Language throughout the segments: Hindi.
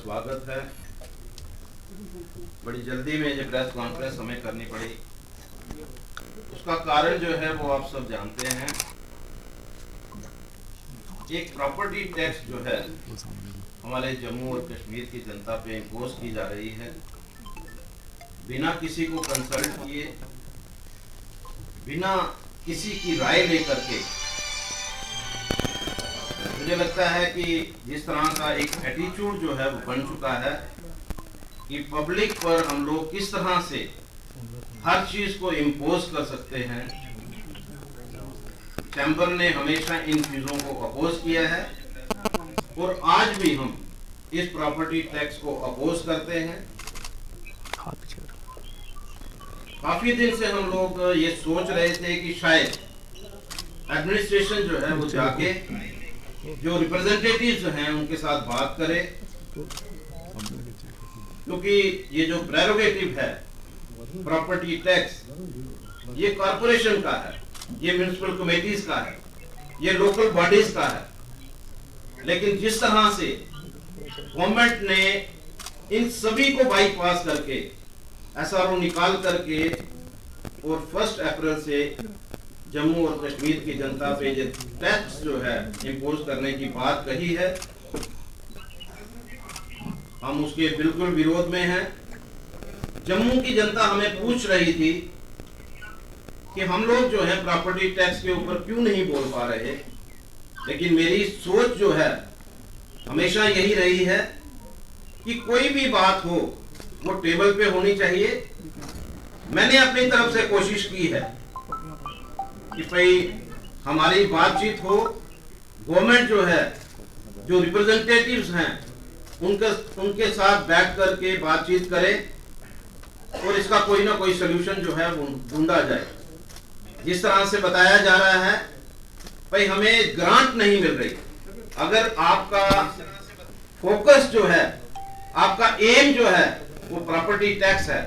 स्वागत है। बड़ी जल्दी में ये प्रेस कॉन्फ्रेंस हमें करनी पड़ी, उसका कारण जो है वो आप सब जानते हैं। एक प्रॉपर्टी टैक्स जो है हमारे जम्मू और कश्मीर की जनता पे इम्पोज की जा रही है, बिना किसी को कंसल्ट किए, बिना किसी की राय लेकर के। मुझे लगता है कि जिस तरह का एक एटीट्यूड जो है वो बन चुका है कि पब्लिक पर हम लोग किस तरह से हर चीज को इम्पोज कर सकते हैं। चैम्बर ने हमेशा इन चीजों को अपोज किया है और आज भी हम इस प्रॉपर्टी टैक्स को अपोज करते हैं। काफी दिन से हम लोग ये सोच रहे थे कि शायद एडमिनिस्ट्रेशन जो है वो जाके जो रिप्रेजेंटेटिव्स हैं उनके साथ बात करे, क्योंकि ये जो प्रेरोगेटिव है प्रॉपर्टी टैक्स, ये कॉरपोरेशन का है, ये म्युनिसिपल कमेटीज का है, ये लोकल बॉडीज का है। लेकिन जिस तरह से गवर्नमेंट ने इन सभी को बाईपास करके एसआरओ निकाल करके और 1 अप्रैल से जम्मू और कश्मीर की जनता पे जो टैक्स जो है इम्पोज करने की बात कही है, हम उसके बिल्कुल विरोध में हैं। जम्मू की जनता हमें पूछ रही थी कि हम लोग जो है प्रॉपर्टी टैक्स के ऊपर क्यों नहीं बोल पा रहे, लेकिन मेरी सोच जो है हमेशा यही रही है कि कोई भी बात हो वो टेबल पे होनी चाहिए। मैंने अपनी तरफ से कोशिश की है कि भाई हमारी बातचीत हो, गवर्नमेंट जो है जो रिप्रेजेंटेटिव्स हैं उनके साथ बैठ करके बातचीत करे और इसका कोई ना कोई सलूशन जो है वो ढूंढा जाए। जिस तरह से बताया जा रहा है भाई हमें ग्रांट नहीं मिल रही, अगर आपका फोकस जो है, आपका एम जो है वो प्रॉपर्टी टैक्स है,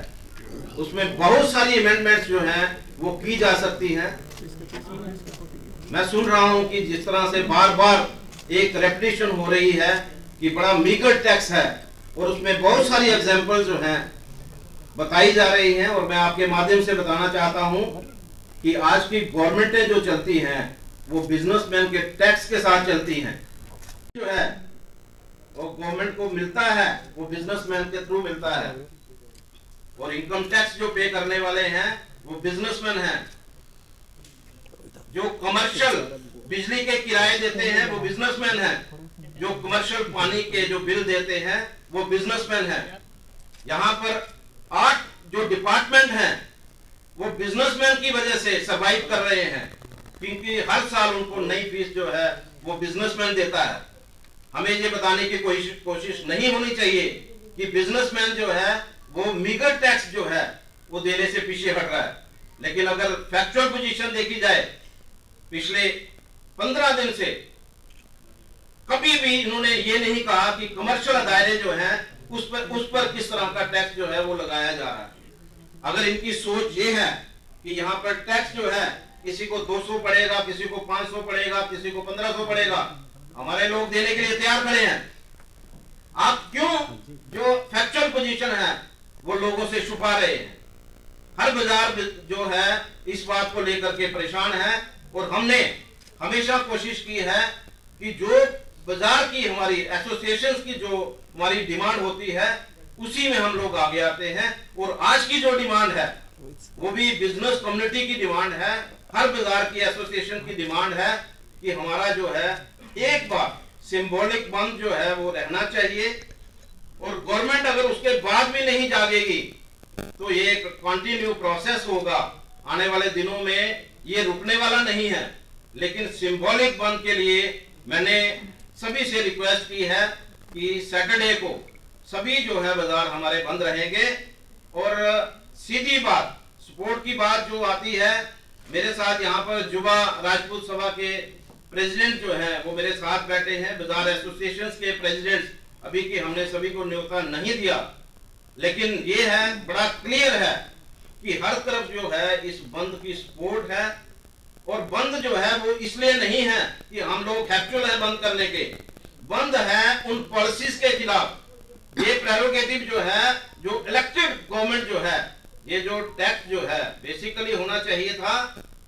उसमें बहुत सारी अमेंडमेंट्स जो हैं वो की जा सकती हैं। मैं सुन रहा हूं कि जिस तरह से बार बार एक रेपिटेशन हो रही है कि बड़ा मीगर टैक्स है और उसमें बहुत सारी एग्जांपल जो हैं बताई जा रही हैं, और मैं आपके माध्यम से बताना चाहता हूं कि आज की गवर्नमेंटें जो चलती हैं वो बिजनेसमैन के टैक्स के साथ चलती हैं। जो है वो गवर्नमेंट को मिलता है वो बिजनेसमैन के थ्रू मिलता है, और इनकम टैक्स जो पे करने वाले हैं वो बिजनेसमैन हैं। जो कमर्शियल बिजली के किराए देते हैं वो बिजनेसमैन हैं, जो कमर्शियल पानी के जो बिल देते हैं वो बिजनेसमैन हैं। यहाँ पर 8 जो डिपार्टमेंट हैं वो बिजनेसमैन की वजह से सरवाइव कर रहे हैं, क्योंकि हर साल उनको नई फीस जो है वो बिजनेसमैन देता है। हमें ये बताने की कोशिश नहीं होनी चाहिए कि बिजनेसमैन जो है वो मीगर टैक्स जो है वो देने से पीछे हट रहा है। लेकिन अगर फैक्चुअल पोजीशन देखी जाए, पिछले 15 दिन से कभी भी इन्होंने ये नहीं कहा कि कमर्शियल दायरे जो हैं उस पर किस तरह का टैक्स जो है वो लगाया जा रहा है। अगर इनकी सोच ये है कि यहाँ पर टैक्स जो है किसी को 200 पड़ेगा, किसी को 500 पड़ेगा, किसी को 1500 पड़ेगा, हमारे लोग देने के लिए तैयार खड़े हैं। आप क्यों जो फैक्चुअल पोजीशन है वो लोगों से छुपा रहे हैं? हर बाजार जो है इस बात को लेकर के परेशान है, और हमने हमेशा कोशिश की है कि जो बाजार की हमारी एसोसिएशंस की जो हमारी डिमांड होती है उसी में हम लोग आगे आते हैं। और आज की जो डिमांड है वो भी बिजनेस कम्युनिटी की डिमांड है, हर बाजार की एसोसिएशन की डिमांड है कि हमारा जो है एक बार सिंबॉलिक बंद जो है वो रहना चाहिए। और गवर्नमेंट अगर उसके बाद भी नहीं जागेगी तो ये एक कंटिन्यू प्रोसेस होगा। आने वाले दिनों में ये रुकने वाला नहीं है। लेकिन सिंबॉलिक बंद के लिए मैंने सभी से रिक्वेस्ट की है कि सैटरडे को सभी जो है बाजार हमारे बंद रहेंगे। और सीधी बात, सपोर्ट की बात जो आती है, मेरे साथ यहाँ पर युवा राजपूत सभा के प्रेसिडेंट जो है वो मेरे साथ बैठे हैं, बाजार एसोसिएशंस के प्रेसिडेंट। अभी की हमने सभी को न्योता नहीं दिया, लेकिन ये है बड़ा क्लियर है कि हर तरफ जो है इस बंद की सपोर्ट है। और बंद जो है वो इसलिए नहीं है कि हम लोग फैक्चुअल है बंद करने के, बंद है उन पॉलिसीज के खिलाफ ये प्रेरोगेटिव जो है, जो इलेक्टेड गवर्नमेंट जो है, ये जो टैक्स जो है बेसिकली होना चाहिए था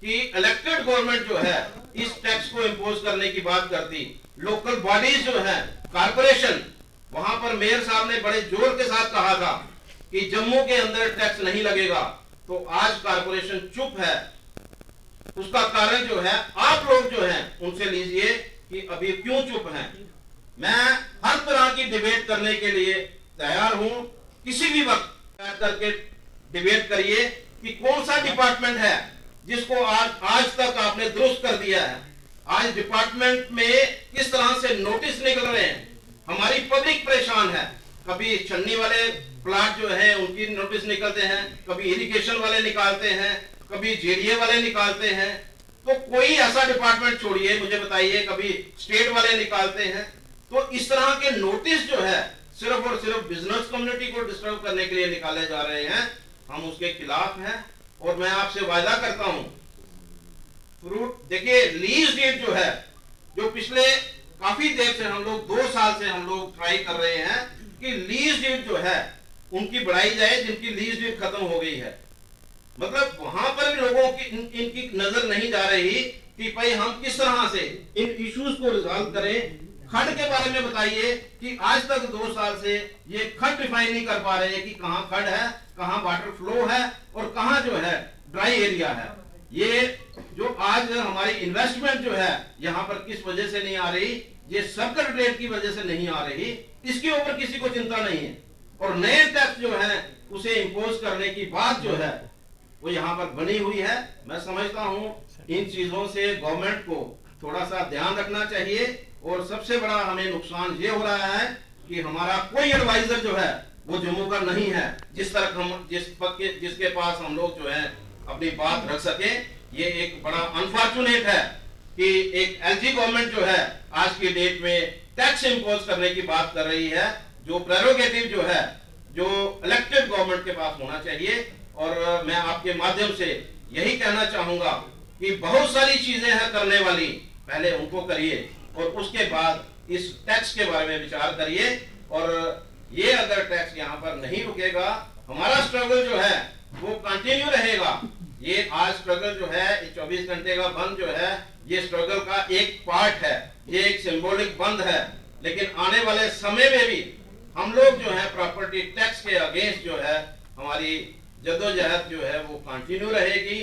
कि इलेक्टेड गवर्नमेंट जो है इस टैक्स को इंपोज करने की बात करती। लोकल बॉडीज जो है, कारपोरेशन, वहां पर मेयर साहब ने बड़े जोर के साथ कहा था कि जम्मू के अंदर टैक्स नहीं लगेगा, तो आज कारपोरेशन चुप है। उसका कारण जो है आप लोग जो हैं उनसे लीजिए कि अभी क्यों चुप हैं। मैं हर तरह की डिबेट करने के लिए तैयार हूं, किसी भी वक्त बैठ करके डिबेट करिए कि कौन सा डिपार्टमेंट है जिसको आज तक आपने दुरुस्त कर दिया है। आज डिपार्टमेंट में किस तरह से नोटिस निकल रहे हैं, हमारी पब्लिक परेशान है। कभी छन्नी वाले प्लाट जो है उनकी नोटिस निकलते हैं, कभी इरिगेशन वाले निकालते हैं, कभी जेडीए वाले निकालते हैं। तो कोई ऐसा डिपार्टमेंट छोड़िए, मुझे बताइए, कभी स्टेट वाले निकालते हैं। तो इस तरह के नोटिस जो है सिर्फ और सिर्फ बिजनेस कम्युनिटी को डिस्टर्ब करने के लिए निकाले जा रहे हैं। हम उसके खिलाफ हैं और मैं आपसे वायदा करता हूं, फ्रूट देखिए, लीज डीड जो है, जो पिछले काफी देर से हम लोग 2 साल से हम लोग ट्राई कर रहे हैं कि लीज डीड जो है उनकी बढ़ाई जाए, जिनकी लीज डीड खत्म हो गई है। मतलब वहां पर भी लोगों की इनकी नजर नहीं जा रही कि भाई हम किस तरह से इन इश्यूज को रिजॉल्व करें। खड के बारे में बताइए कि आज तक 2 साल से ये खड डिफाइन नहीं कर पा रहे कि कहां खड है, कहां वाटर फ्लो है और कहां जो है ड्राई एरिया है। ये जो आज हमारी इन्वेस्टमेंट जो है यहाँ पर किस वजह से नहीं आ रही, ये सर्कल रेट की वजह से नहीं आ रही, इसके ऊपर किसी को चिंता नहीं है। और नए टैक्स जो है उसे इंपोज करने की बात जो है वो यहाँ पर बनी हुई है। मैं समझता हूँ इन चीजों से गवर्नमेंट को थोड़ा सा ध्यान रखना चाहिए। और सबसे बड़ा हमें नुकसान ये हो रहा है कि हमारा कोई एडवाइजर जो है वो जम्मू का नहीं है, जिस तरह हम जिसके पास हम लोग जो है अपनी बात रख सके। ये एक बड़ा अनफॉर्चुनेट है कि एक एलजी गवर्नमेंट जो है आज की डेट में टैक्स इंपोज करने की बात कर रही है, जो प्रेरोगेटिव जो है जो इलेक्टेड गवर्नमेंट के पास होना चाहिए। और मैं आपके माध्यम से यही कहना चाहूंगा कि बहुत सारी चीजें हैं करने वाली, पहले उनको करिए और उसके बाद इस टैक्स के बारे में विचार करिए। और ये अगर टैक्स यहाँ पर नहीं रुकेगा, हमारा स्ट्रगल जो है वो कंटिन्यू रहेगा। ये आज स्ट्रगल जो है 24 घंटे का बंद जो है, ये स्ट्रगल का एक पार्ट है, ये एक सिंबॉलिक बंद है। लेकिन आने वाले समय में भी हम लोग जो है प्रॉपर्टी टैक्स के अगेंस्ट जो है हमारी जद्दोजहद जो है वो कंटिन्यू रहेगी।